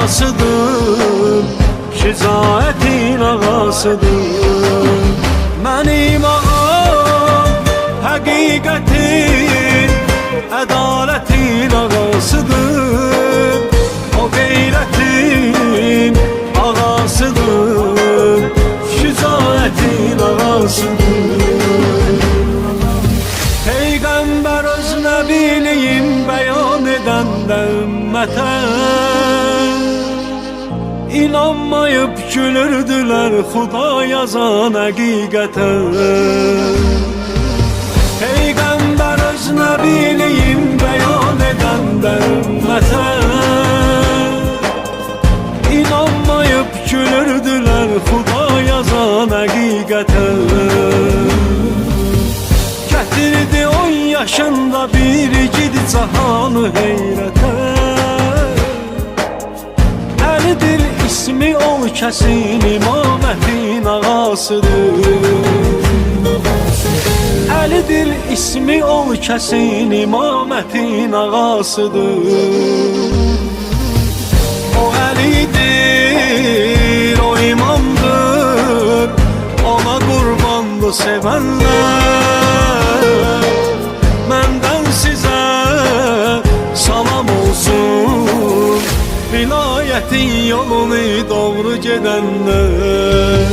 ağasıdır, şicaətin ağasıdır. Mənim ağam həqiqətin, ədalətin ağasıdır. O qeyrətin ağasıdır, şicaətin ağasıdır. Peyğəmbər öz nəbiliyin bəyan edəndə ümmətə, İnanmayıp gülürdülər Xuda yazan həqiqətə. Peyğəmbər öz nəbiliyin bəyan edəndə ümmətə, İnanmayıp gülürdülər Xuda yazan həqiqətə. Gətirdi 10 yaşında bir igid cahanı heyrətə. Əlidir ismi ol kəsin imamətin ağasıdır. Əlidir ismi ol kəsin imamətin ağasıdır. O Əlidir, o imamdır, ona qurbandı sevənlər. Məndən sizə salam olsun, vilayətin yolunu doğru gedənlər.